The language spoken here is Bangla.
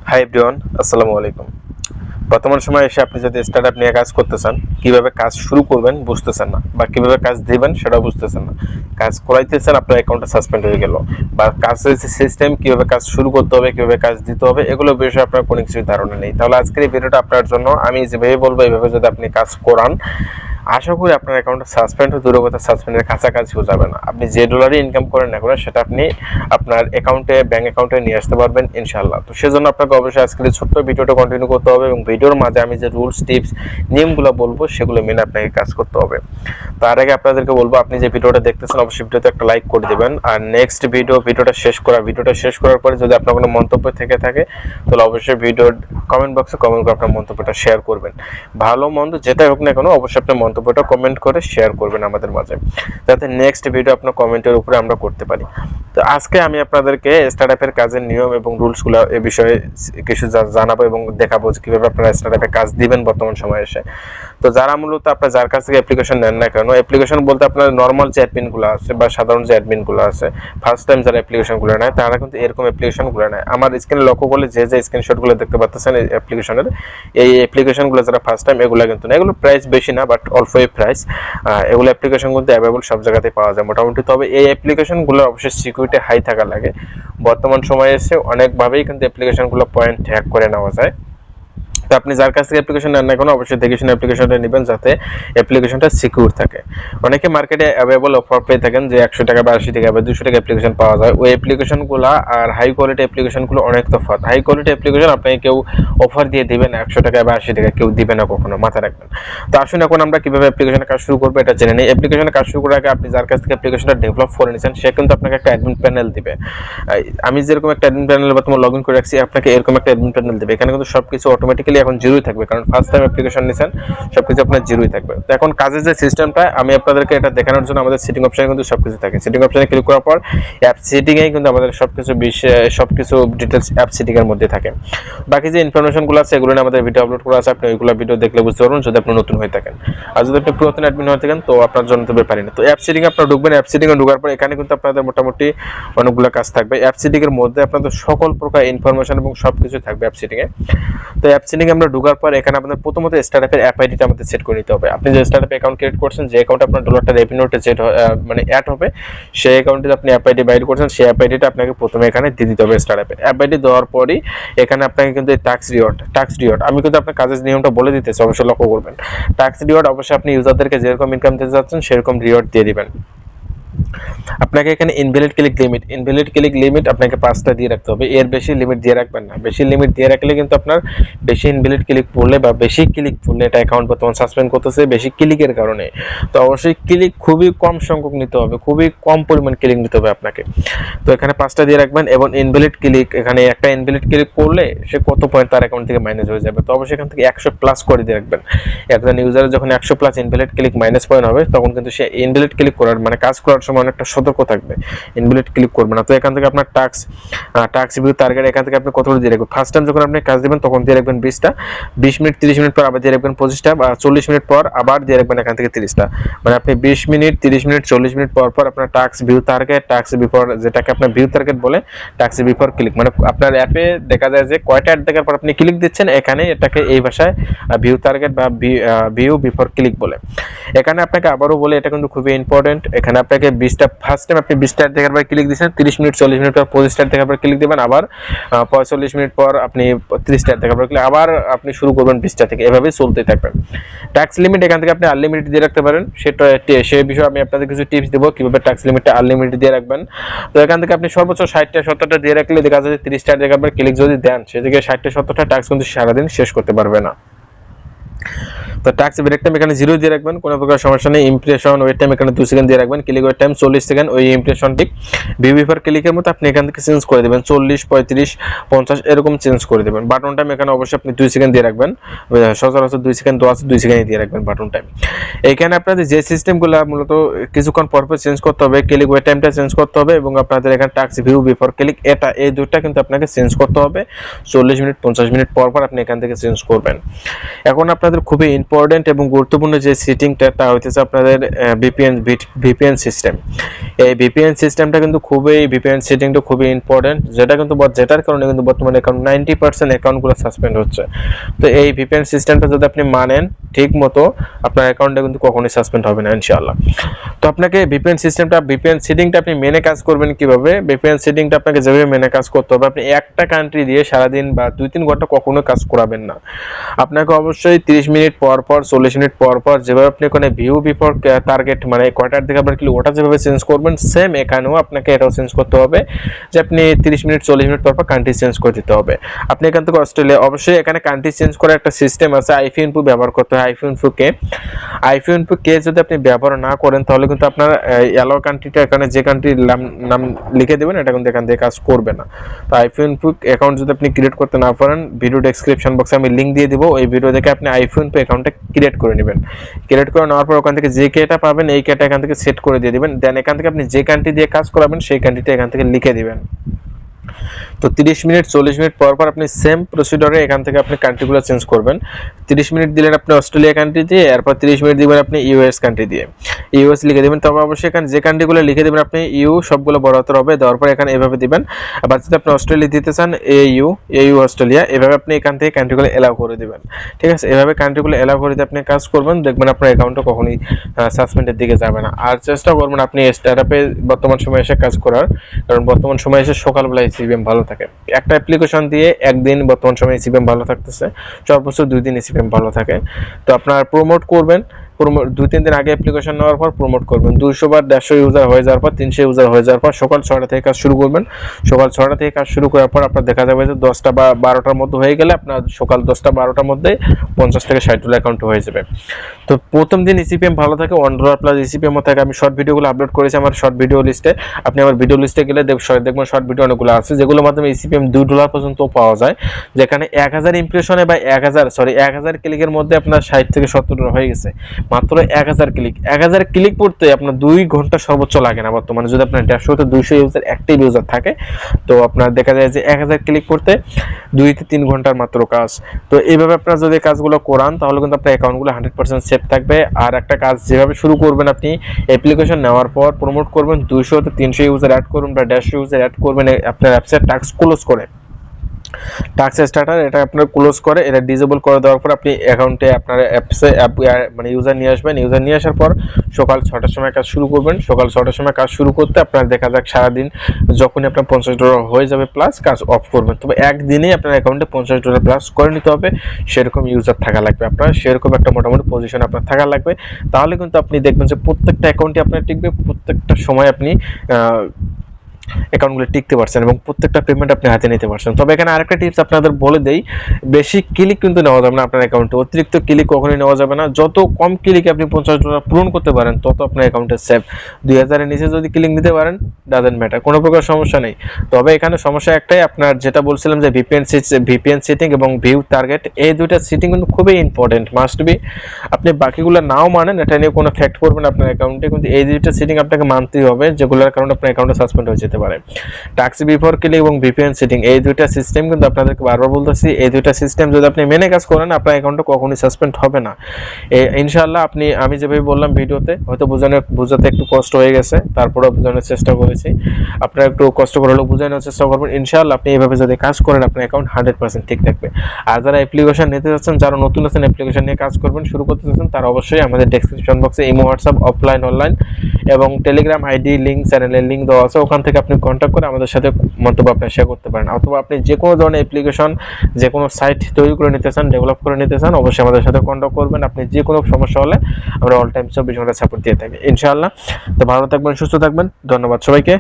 হাই এভরিওয়ান, আসসালামু আলাইকুম। বর্তমান সময়ে এসে আপনি যদি স্টার্টআপ নিয়ে কাজ করতে চান, কিভাবে কাজ শুরু করবেন বুঝতেছেন না, বা কিভাবে কাজ দিবেন সেটাও বুঝতেছেন না। কাজ করাইতেছেন, আপনার অ্যাকাউন্টটা সাসপেন্ড হয়ে গেল, বা কাজের যে সিস্টেম, কিভাবে কাজ শুরু করতে হবে, কিভাবে কাজ দিতে হবে, এগুলো বিষয়ে আপনার কোনো কিছুই ধারণা নেই। তাহলে আজকের এই ভিডিওটা আপনার জন্য। আমি যেভাবে বলবো এইভাবে যদি আপনি কাজ করান, আশা করি আপনার অ্যাকাউন্টটা সাসপেন্ড হয়ে দূরের কথা সাসপেন্ডের কাছাকাছিও যাবে না। আপনি যে ডলারই ইনকাম করেন না করেন, সেটা আপনি আপনার অ্যাকাউন্টে, ব্যাংক অ্যাকাউন্টে নিয়ে আসতে পারবেন ইনশাআল্লাহ। তো সেজন্য আপনাকে অবশ্যই আজকের এই ছোট্ট ভিডিওটা কন্টিনিউ করতে হবে, এবং ভিডিওর মাঝে আমি যে রুলস, টিপস, নিয়মগুলো বলবো সেগুলো মেনে আপনাকে কাজ করতে হবে। তার আগে আপনাদেরকে বলবো, আপনি যে ভিডিওটা দেখতেছেন অবশ্যই ভিডিওতে একটা লাইক করে দিবেন। আর নেক্সট ভিডিওটা শেষ করার পরে যদি আপনার কোনো মন্তব্য থেকে থাকে, তাহলে অবশ্যই ভিডিওর কমেন্ট বক্সে কমেন্ট করে আপনার মন্তব্যটা শেয়ার করবেন। ভালো মন্দ যেটাই হোক না কেন, অবশ্যই আপনার মন্তব্যটা কমেন্ট করে শেয়ার করবেন আমাদের মাঝে, যাতে নেক্সট ভিডিও আপনার কমেন্টের উপরে আমরা করতে পারি। তো আজকে আমি আপনাদেরকে স্টার্টআপের কাজের নিয়ম এবং রুলসগুলো এ বিষয়ে কিছু জানাবো এবং দেখাবো যে কিভাবে আপনারা স্টার্টআপে কাজ দিবেন বর্তমান সময়ে এসে। তো যারা মূলত আপনার যার কাছ থেকে অ্যাপ্লিকেশন নেন না কেন, অ্যাপ্লিকেশন বলতে আপনার নর্মাল যে অ্যাডমিনগুলো আছে বা সাধারণ যে অ্যাডমিনগুলো আছে, ফার্স্ট টাইম যারা অ্যাপ্লিকেশনগুলো নেয় তারা কিন্তু এরকম অ্যাপ্লিকেশনগুলো নেয়। আমার স্ক্রিনে লক্ষ্য করলে যে স্ক্রিনশটগুলো দেখতে পাচ্ছেন এই অ্যাপ্লিকেশনের, এই অ্যাপ্লিকেশনগুলো যারা ফার্স্ট টাইম, এগুলো কিন্তু না, এগুলো প্রাইস বেশি না, বাট অল্পই প্রাইস। এগুলো অ্যাপ্লিকেশন কিন্তু অ্যাভেলেবল সব জায়গাতেই পাওয়া যায় মোটামুটি। তবে এই অ্যাপ্লিকেশনগুলো অবশ্যই সিকিউরিটি হাই থাকা লাগে। বর্তমান সময়ে এসে অনেকভাবেই কিন্তু অ্যাপ্লিকেশনগুলো পয়েন্ট হ্যাক করে নেওয়া যায়। তো আপনি যার কাছ থেকে অ্যাপ্লিকেশন নেন না কেন, অবশ্যই দেখে শুনে অ্যাপ্লিকেশনটা নেবেন, যাতে অ্যাপ্লিকেশনটা সিকিউর থাকে। অনেকে মার্কেটে অ্যাভেলেবল অফার পেয়ে থাকেন যে 100 টাকা বা 80 টাকা বা 200 টাকা অ্যাপ্লিকেশন পাওয়া যায়। ওই অ্যাপ্লিকেশনগুলো আর হাই কোয়ালিটি অ্যাপ্লিকেশনগুলো অনেক তফাৎ। হাই কোয়ালিটি অ্যাপ্লিকেশন আপনাকে কেউ অফার দিয়ে দিবেন 100 টাকা বা 80 টাকা, কেউ দিবে না কখনো, মাথায় রাখবেন। তো আসুন এখন আমরা কিভাবে অ্যাপ্লিকেশনের কাজ শুরু করবো এটা জেনে নিই। অ্যাপ্লিকেশনের কাজ শুরু করার আগে আপনি যার কাছ থেকে অ্যাপ্লিকেশনটা ডেভেলপ করে নিয়েছেন, সে কিন্তু আপনাকে একটা অ্যাডমিন প্যানেল দিবে। আমি যেরকম একটা অ্যাডমিন প্যানেল বর্তমানে লগ ইন করে রাখছি, আপনাকে এরকম একটা অ্যাডমিন প্যানেল দেবে। এখানে কিন্তু সবকিছু অটোমেটিক্যালি এখন জিরোই থাকবে, কারণ ফার্স্ট টাইম অ্যাপ্লিকেশন নিছেন, সবকিছু আপনার জিরোই থাকবে। তো এখন কাজের যে সিস্টেমটা আমি আপনাদেরকে এটা দেখানোর জন্য আমাদের সেটিং অপশনে কিন্তু সবকিছু থাকে। সেটিং অপশনে ক্লিক করার পর অ্যাপ সেটিং এ কিন্তু আমাদের সবকিছু ডিটেইলস অ্যাপ সেটিং এর মধ্যে থাকে। বাকি যে ইনফরমেশনগুলো আছে এগুলো নিয়ে আমাদের ভিডিও আপলোড করা আছে, আপনি ওইগুলো ভিডিও দেখলে বুঝতে পারবেন, যদি আপনি নতুন হয়ে থাকেন। আর যদি আপনি পুরাতন অ্যাডমিন হয়ে থাকেন, তো আপনার জন্য তো ব্যাপারই না। তো অ্যাপ সেটিং এ আপনারা ঢুকবেন। অ্যাপ সেটিং এ ঢোকার পর এখানে কিন্তু আপনাদের মোটামুটি অনেকগুলো কাজ থাকবে। অ্যাপ সেটিং এর মধ্যে আপনাদের সকল প্রকার ইনফরমেশন এবং সবকিছু থাকবে অ্যাপ সেটিং এ। তো অ্যাপ সেটিং আমরা ঢোকার পর এখানে আপনাদের প্রথমত স্টার্টআপের অ্যাপ আইডিটা আমাদের সেট করে নিতে হবে। আপনি যে স্টার্টআপ অ্যাকাউন্ট ক্রিয়েট করছেন, যে অ্যাকাউন্টে আপনার ডলারটা রেভিনিউটা সেট মানে অ্যাড হবে, সেই অ্যাকাউন্টে আপনি অ্যাপ আইডি বাইর করছেন, সেই অ্যাপ আইডিটা আপনাকে প্রথমে এখানে দিয়ে দিতে হবে। স্টার্টআপে অ্যাপ আইডি দেওয়ার পরই এখানে আপনাকে কিন্তু টাস্ক রিওয়ার্ড আমি কিন্তু আপনার কাজের নিয়মটা বলে দিতেছি, অবশ্যই লক্ষ্য করবেন। টাস্ক রিওয়ার্ড অবশ্যই আপনি ইউজারদেরকে যেরকম ইনকাম দিতে যাচ্ছেন সেরকম রিওয়ার্ড দিয়ে দিবেন। আপনাকে এখানে ইনভ্যালিড ক্লিক লিমিট আপনাকে 5টা দিয়ে রাখতে হবে। এর বেশি লিমিট দিয়ে রাখবেন না। বেশি লিমিট দিয়ে রাখলে কিন্তু আপনার বেশি ইনভ্যালিড ক্লিক পড়লে বা বেশি ক্লিক পড়লে এটা অ্যাকাউন্ট বর্তমান সাসপেন্ড করতেছে বেশি ক্লিকের কারণে। তো অবশ্যই ক্লিক খুবই কম সংখ্যক নিতে হবে, খুবই কম পরিমাণ ক্লিক নিতে হবে আপনাকে। তো এখানে 5টা দিয়ে রাখবেন। এবং ইনভ্যালিড ক্লিক, এখানে একটা ইনভ্যালিড ক্লিক করলে সে কত পয়েন্ট তার অ্যাকাউন্ট থেকে মাইনাস হয়ে যাবে। তো অবশ্যই এখান থেকে 100 প্লাস করে দিয়ে রাখবেন। একজন ইউজারের যখন 100 plus invalid click minus point হবে, তখন কিন্তু সে ইনভ্যালিড ক্লিক করার মানে কাজ করার সময় অনেকটা সতর্ক থাকবে, ইনভ্যালিড ক্লিক করবে না। তো এখান থেকে আপনার টাস্ক ভিউ টার্গেট এখান থেকে আপনি কতটা দিয়ে রাখবেন। ফার্স্ট টাইম যখন আপনি কাজ দিবেন তখন দিয়ে রাখবেন 20টা, 20 মিনিট 30 মিনিট পর আবার দিয়ে রাখবেন 25টা, বা 40 মিনিট পর আবার দিয়ে রাখবেন এখান থেকে 30টা। মানে আপনি 20 মিনিট 30 মিনিট 40 মিনিট পর পর আপনার টাস্ক ভিউ বিফোর, যেটাকে আপনার ভিউ টার্গেট বলে, টাস্ক বিফোর ক্লিক, মানে আপনার অ্যাপে দেখা যায় যে কয়টা অ্যাড দেখার পর আপনি ক্লিক দিচ্ছেন, এখানে এটাকে এই ভাষায় ভিউ টার্গেট বা ভিউ বিফোর ক্লিক বলে। এখানে আপনাকে আবারও বলে, এটা কিন্তু খুবই ইম্পর্টেন্ট। এখানে আপনাকে 20টা, ফার্স্ট টাইম আপনি 20টা দেখার পর ক্লিক দিচ্ছেন, 30 মিনিট 40 মিনিট পর 25টা দেখার পর ক্লিক দিবেন, আবার 45 মিনিট পর আপনি 30টা দেখার পর ক্লিক, আবার আপনি শুরু করবেন 20টা থেকে, এভাবেই চলতেই থাকবেন। ট্যাক্স লিমিট এখান থেকে আপনি আনলিমিটেড দিয়ে রাখতে পারেন, সেটা সেই বিষয়ে আমি আপনাদের কিছু টিপস দেবো কিভাবে ট্যাক্স লিমিটটা আনলিমিটেড দিয়ে রাখবেন। তো এখান থেকে আপনি সর্বোচ্চ 60টা 70টা দিয়ে রাখলে দেখা যায় 30টা দেখার পর ক্লিক যদি দেন, সেদিকে 60টা 70টা ট্যাক্স কিন্তু সারাদিন শেষ করতে পারবে না। তো টাস্ক ব্রেক টাইম এখানে 0 দিয়ে রাখবেন, কোনো প্রকার সমস্যা নেই। ইমপ্রেশন ওয়েট টাইম এখানে 2 সেকেন্ড দিয়ে রাখবেন। ক্লিক ওয়েট টাইম 40 সেকেন্ড, ওই ইমপ্রেশনটি ভিউ বিফোর ক্লিকের মতো আপনি এখান থেকে চেঞ্জ করে দিবেন, 40 35 50 এরকম চেঞ্জ করে দিবেন। বাটন টাইম এখানে অবশ্যই আপনি 2 সেকেন্ড দিয়ে রাখবেন, সচরাচর 2 সেকেন্ড দেওয়া আছে, 2 সেকেন্ড দিয়ে রাখবেন বাটন টাইম। এখানে আপনাদের যে সিস্টেমগুলো মূলত কিছুক্ষণ পর পর চেঞ্জ করতে হবে, ক্লিক ওয়েট টাইমটা চেঞ্জ করতে হবে, এবং আপনাদের এখানে টাস্ক ভিউ বিফোর ক্লিক এই দুটো কিন্তু আপনাকে চেঞ্জ করতে হবে। 40 মিনিট 50 মিনিট পর পর আপনি এখান থেকে চেঞ্জ করবেন। এখন আপনাদের খুবই ইম্পর্টেন্ট এবং গুরুত্বপূর্ণ যে সেটিংটা তা হচ্ছে আপনাদের ভিপিএন সিস্টেম। এই ভিপিএন সিস্টেমটা কিন্তু ভিপিএন সেটিংটা খুবই ইম্পর্টেন্ট, যেটার কারণে কিন্তু বর্তমানে অ্যাকাউন্ট 90% অ্যাকাউন্টগুলো সাসপেন্ড হচ্ছে। তো এই ভিপিএন সিস্টেমটা যদি আপনি মানেন ঠিক মতো, আপনার অ্যাকাউন্টে কিন্তু কখনোই সাসপেন্ড হবে না ইনশাআল্লাহ। তো আপনাকে ভিপিএন সেটিংটা আপনি মেনে কাজ করবেন কিভাবে? ভিপিএন সেটিংটা আপনাকে যেভাবে মেনে কাজ করতে হবে, আপনি একটা কান্ট্রি দিয়ে সারাদিন বা 2-3 ঘন্টা কখনো কাজ করাবেন না। আপনাকে অবশ্যই 30 মিনিট পর পর, 40 মিনিট পর পর যেভাবে আপনি ওখানে ভিউ বিফোর টার্গেট মানে কয়টার দিকে আপনার ক্লিক, ওটা যেভাবে চেঞ্জ করবেন, সেম এখানেও আপনাকে এটাও চেঞ্জ করতে হবে যে আপনি 30 মিনিট 40 মিনিট পর পর কান্ট্রি চেঞ্জ করে দিতে হবে। আপনি এখান থেকে অস্ট্রেলিয়া, অবশ্যই এখানে কান্ট্রি চেঞ্জ করার একটা সিস্টেম আছে, আইফিইনফো ব্যবহার করতে হয়। আইফিইনফো কে যদি আপনি ব্যবহার না করেন তাহলে কিন্তু আপনার অ্যালাউ কান্ট্রিটা, এখানে যে কান্ট্রির নাম লিখে দেবেন এটা কিন্তু এখান থেকে কাজ করবে না। তো আইফিইনফো অ্যাকাউন্ট যদি আপনি ক্রিয়েট করতে না পারেন, ভিডিও ডেসক্রিপশন বক্সে আমি লিংক দিয়ে দিব, ওই ভিডিও দেখে আপনি আইফিইনফো অ্যাকাউন্টটা ক্রিয়েট করে নেবেন। ক্রিয়েট করে নেওয়ার পর ওখান থেকে যে কেটা পাবেন এই কেটা এখান থেকে সেট করে দিয়ে দিবেন। দেন এখান থেকে আপনি যে কান্ট্রি দিয়ে কাজ করাবেন সেই কান্ট্রিটা এখান থেকে লিখে দিবেন। তো 30 মিনিট 40 মিনিট পর পর আপনি সেম প্রসিডিউরে এখান থেকে আপনি কান্ট্রিগুলো চেঞ্জ করবেন। 30 মিনিট দিলেন আপনি অস্ট্রেলিয়া কান্ট্রি দিয়ে, এরপর 30 মিনিট দিবেন আপনি ইউএস কান্ট্রি দিয়ে, ইউএস লিখে দিবেন। তবে অবশ্যই এখানে যে কান্ট্রিগুলো লিখে দিবেন আপনি ইউ সবগুলো বড় হাতের হবে, দেওয়ার পর এখানে এভাবে দিবেন। আবার যদি আপনি অস্ট্রেলিয়া দিতে চান এইউ অস্ট্রেলিয়া, এভাবে আপনি এখান থেকে কান্ট্রিগুলো এলাও করে দিবেন। ঠিক আছে, এভাবে কান্ট্রিগুলো এলাও করে দিয়ে আপনি কাজ করবেন, দেখবেন আপনার অ্যাকাউন্টটা কখনোই সাসপেন্ডের দিকে যাবে না। আর চেষ্টা করবেন আপনি স্টার্টআপে বর্তমান সময়ে এসে কাজ করার, কারণ বর্তমান সময়ে এসে সকালবেলায় সিবিএম ভালো থাকে। একটা অ্যাপ্লিকেশন দিয়ে একদিন বর্তমান সময়ে সিপিএম ভালো থাকতেছে, সর্বোচ্চ 2 দিন সিপিএম ভালো থাকে। তো আপনার প্রমোট করবেন, 2-3 দিন আগে অ্যাপ্লিকেশন নেওয়ার পর প্রমোট করবেন। 200 বা 150 ইউজার হয়ে যাওয়ার পর, 300 ইউজার হয়ে যাওয়ার পর সকাল 6টা থেকে কাজ শুরু করবেন। সকাল 6টা থেকে কাজ শুরু করার পর আপনার দেখা যাবে যে 10টা বা 12টার মধ্যে হয়ে গেলে আপনার সকাল 10টা 12টার মধ্যে 50 থেকে 60 ডলার অ্যাকাউন্ট হয়ে যাবে। তো প্রথম দিন ইসিপিএম ভালো থাকে, $1 প্লাস ইসিপিএম থাকে। আমি শর্ট ভিডিওগুলো আপলোড করেছি আমার শর্ট ভিডিও লিস্টে, আপনি আমার ভিডিও লিস্টে গেলে দেখবেন শর্ট ভিডিও অনেকগুলো আছে যেগুলোর মাধ্যমে ইসিপিএম $2 পর্যন্ত পাওয়া যায়, যেখানে 1000 ইমপ্রেশনে বা 1000 ক্লিকের মধ্যে আপনার 60 থেকে $70 হয়ে গেছে। মাত্র 1000 ক্লিক করতে আপনার 2 ঘন্টা সর্বোচ্চ লাগে না বর্তমানে। যদি আপনার 150 থেকে 200 ইউজার অ্যাক্টিভ ইউজার থাকে, তো আপনার দেখা যায় যে 1000 ক্লিক করতে 2 থেকে 3 ঘন্টার মাত্র কাজ। তো এইভাবে আপনারা যদি কাজগুলো করান তাহলে কিন্তু আপনার অ্যাকাউন্টগুলো 100% সেফ থাকবে। আর একটা কাজ যেভাবে শুরু করবেন, আপনি অ্যাপ্লিকেশন নেওয়ার পর প্রমোট করবেন, 200 থেকে 300 ইউজার অ্যাড করবেন বা 150 ইউজার অ্যাড করবেন, আপনার অ্যাপসের টাস্ক ক্লোজ করে, টাস্ক স্টার্টার এটা আপনার ক্লোজ করে এটা ডিসেবল করে দেওয়ার পর আপনি অ্যাকাউন্টে আপনার অ্যাপসে মানে ইউজার নিয়ে আসবেন। ইউজার নিয়ে আসার পর সকাল 6টার সময় কাজ শুরু করবেন। সকাল 6টার সময় কাজ শুরু করতে আপনার দেখা যাক সারাদিন যখনই আপনার $50 হয়ে যাবে প্লাস কাজ অফ করবেন। তবে একদিনেই আপনার অ্যাকাউন্টে $50 প্লাস করে নিতে হবে, সেরকম ইউজার থাকা লাগবে আপনার, সেরকম একটা মোটামুটি পজিশন আপনার থাকা লাগবে। তাহলে কিন্তু আপনি দেখবেন যে প্রত্যেকটা অ্যাকাউন্টে আপনার টিকবে, প্রত্যেকটা সময় আপনি অ্যাকাউন্টগুলো টিকতে পারছেন এবং প্রত্যেকটা পেমেন্ট আপনি হাতে নিতে পারছেন। তবে এখানে আরেকটা টিপস আপনাদের বলে দেই, বেশি ক্লিক কিন্তু নেওয়া যাবে না আপনার অ্যাকাউন্টে, অতিরিক্ত ক্লিক কখনোই নেওয়া যাবে না। যত কম ক্লিকে আপনি $50 পূরণ করতে পারেন তত আপনার অ্যাকাউন্টে সেভ। 2000 এর নিচে যদি ক্লিক নিতে পারেন ডাজন্ট ম্যাটার, কোনো প্রকার সমস্যা নেই। তবে এখানে সমস্যা একটাই, আপনার যেটা বলছিলাম যে ভিপিএন সেটিং এবং ভিউ টার্গেট, এই দুইটা সেটিং কিন্তু খুবই ইম্পর্টেন্ট, মাস্ট বি। আপনি বাকিগুলো নাও মানেন, এটা নিয়ে কোনো ফ্যাক্ট করবেন আপনার অ্যাকাউন্টে, কিন্তু এই দুইটা সেটিং আপনাকে মানতেই হবে, যেগুলোর কারণে আপনার অ্যাকাউন্টে সাসপেন্ড হয়ে যেতে পারে। টাস্ক বিফোর ক্লিক এবং ভিপিএন সেটিং, এই দুইটা সিস্টেম কিন্তু আপনাদেরকে বারবার বলতেছি, এই দুইটা সিস্টেম যদি আপনি মেনে কাজ করেন আপনার অ্যাকাউন্টে কখনোই সাসপেন্ড হবে না ইনশাআল্লাহ। আমি যেভাবে বললাম ভিডিওতে, হয়তো বোঝাতে একটু কষ্ট হয়ে গেছে, তারপরেও বোঝানোর চেষ্টা করেছি। আপনারা একটু কষ্ট করে হলেও বোঝানোর চেষ্টা করবেন। ইনশাআল্লাহ আপনি এইভাবে যদি কাজ করেন আপনার অ্যাকাউন্ট 100% ঠিক থাকবে। আর যারা অ্যাপ্লিকেশন নিতে যাচ্ছেন, যারা নতুন আছেন অ্যাপ্লিকেশন নিয়ে কাজ করবেন, শুরু করতে যাচ্ছেন, তারা অবশ্যই আমাদের ডেসক্রিপশন বক্সে ইমো, হোয়াটসঅ্যাপ, অফলাইন, অনলাইন এবং টেলিগ্রাম আইডি লিঙ্ক, চ্যানেলের লিঙ্ক দেওয়া আছে, ওখান থেকে আপনি কন্ট্যাক্ট করে আমাদের সাথে মন্তব্য আপনি শেয়ার করতে পারেন। অথবা আপনি যে কোনো ধরনের অ্যাপ্লিকেশন, যে কোনো সাইট তৈরি করে নিতে চান, ডেভেলপ করে নিতে চান, অবশ্যই আমাদের সাথে কন্ট্যাক্ট করবেন। আপনি যে কোনো সমস্যা হলে আমরা অল টাইম 24 ঘন্টা সাপোর্ট দিয়ে থাকি ইনশাআল্লাহ। তো ভালো থাকবেন, সুস্থ থাকবেন, ধন্যবাদ সবাইকে।